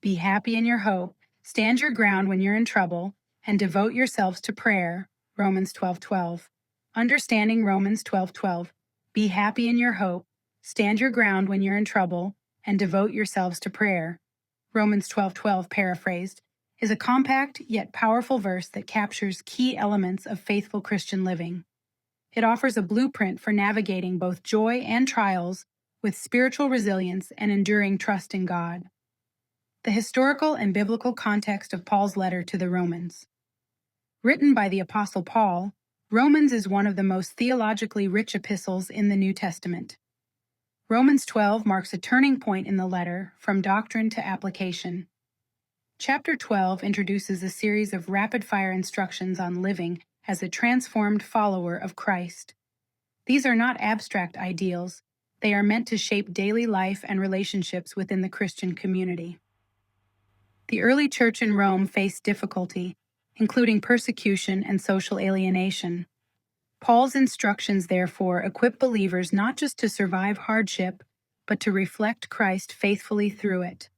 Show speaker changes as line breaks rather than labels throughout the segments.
Be happy in your hope, stand your ground when you're in trouble, and devote yourselves to prayer. Romans 12:12. Understanding Romans 12:12. Be happy in your hope, stand your ground when you're in trouble, and devote yourselves to prayer. Romans 12:12 paraphrased is a compact yet powerful verse that captures key elements of faithful Christian living. It offers a blueprint for navigating both joy and trials with spiritual resilience and enduring trust in God. The historical and biblical context of Paul's letter to the Romans. Written by the Apostle Paul, Romans is one of the most theologically rich epistles in the New Testament. Romans 12 marks a turning point in the letter from doctrine to application. Chapter 12 introduces a series of rapid-fire instructions on living as a transformed follower of Christ. These are not abstract ideals. They are meant to shape daily life and relationships within the Christian community. The early church in Rome faced difficulty, including persecution and social alienation. Paul's instructions, therefore, equip believers not just to survive hardship, but to reflect Christ faithfully through it.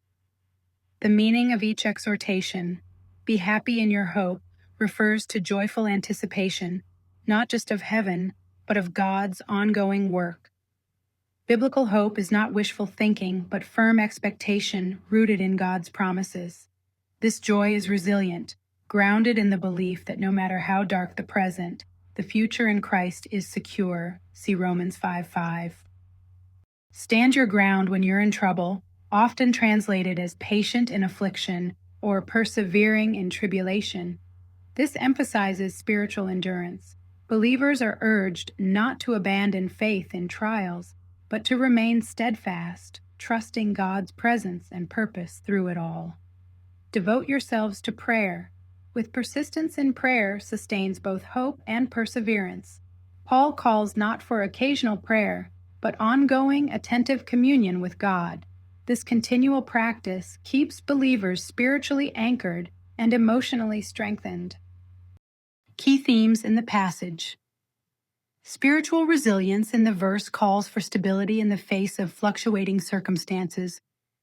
The meaning of each exhortation, "Be happy in your hope," refers to joyful anticipation, not just of heaven, but of God's ongoing work. Biblical hope is not wishful thinking, but firm expectation rooted in God's promises. This joy is resilient, grounded in the belief that no matter how dark the present, the future in Christ is secure. See Romans 5:5. Stand your ground when you're in trouble, often translated as patient in affliction or persevering in tribulation. This emphasizes spiritual endurance. Believers are urged not to abandon faith in trials, but to remain steadfast, trusting God's presence and purpose through it all. Devote yourselves to prayer. With persistence in prayer sustains both hope and perseverance. Paul calls not for occasional prayer, but ongoing, attentive communion with God. This continual practice keeps believers spiritually anchored and emotionally strengthened. Key themes in the passage. Spiritual resilience in the verse calls for stability in the face of fluctuating circumstances.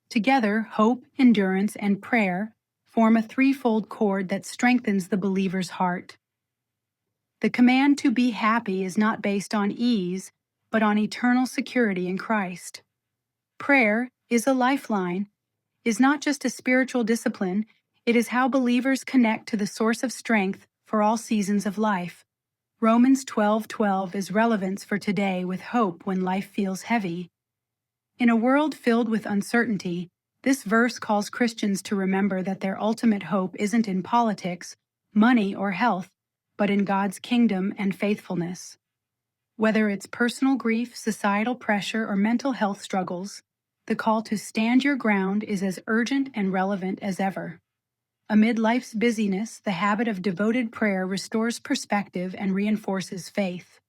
Together, hope, endurance, and prayer form a threefold cord that strengthens the believer's heart. The command to be happy is not based on ease, but on eternal security in Christ. Prayer is a lifeline, is not just a spiritual discipline, it is how believers connect to the source of strength for all seasons of life. Romans 12:12 is relevance for today with hope when life feels heavy. In a world filled with uncertainty, this verse calls Christians to remember that their ultimate hope isn't in politics, money, or health, but in God's kingdom and faithfulness. Whether it's personal grief, societal pressure, or mental health struggles, the call to stand your ground is as urgent and relevant as ever. Amid life's busyness, the habit of devoted prayer restores perspective and reinforces faith.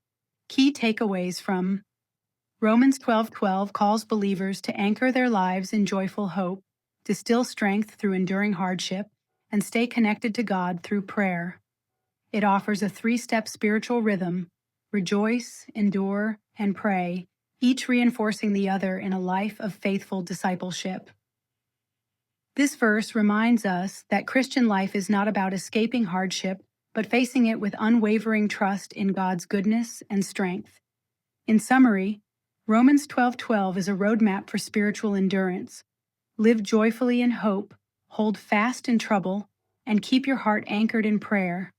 Key takeaways from Romans 12:12 calls believers to anchor their lives in joyful hope, distill strength through enduring hardship, and stay connected to God through prayer. It offers a three-step spiritual rhythm: rejoice, endure, and pray, each reinforcing the other in a life of faithful discipleship. This verse reminds us that Christian life is not about escaping hardship, but facing it with unwavering trust in God's goodness and strength. In summary, Romans 12:12 is a roadmap for spiritual endurance. Live joyfully in hope, hold fast in trouble, and keep your heart anchored in prayer.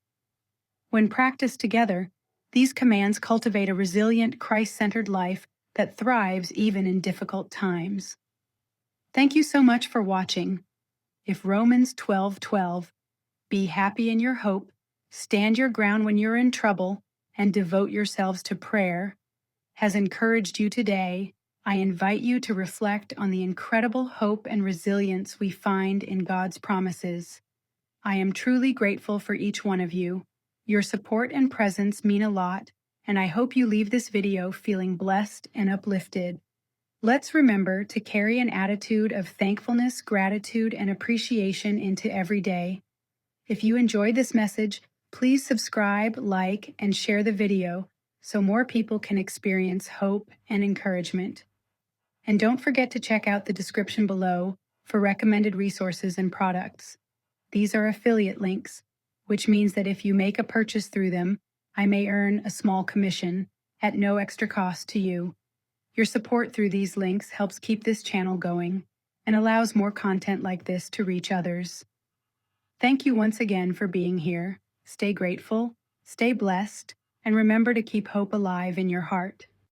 When practiced together, these commands cultivate a resilient, Christ-centered life that thrives even in difficult times. Thank you so much for watching. If Romans 12:12, be happy in your hope, stand your ground when you're in trouble, and devote yourselves to prayer, has encouraged you today, I invite you to reflect on the incredible hope and resilience we find in God's promises. I am truly grateful for each one of you. Your support and presence mean a lot, and I hope you leave this video feeling blessed and uplifted. Let's remember to carry an attitude of thankfulness, gratitude, and appreciation into every day. If you enjoyed this message, please subscribe, like, and share the video so more people can experience hope and encouragement. And don't forget to check out the description below for recommended resources and products. These are affiliate links, which means that if you make a purchase through them, I may earn a small commission at no extra cost to you. Your support through these links helps keep this channel going and allows more content like this to reach others. Thank you once again for being here. Stay grateful, stay blessed, and remember to keep hope alive in your heart.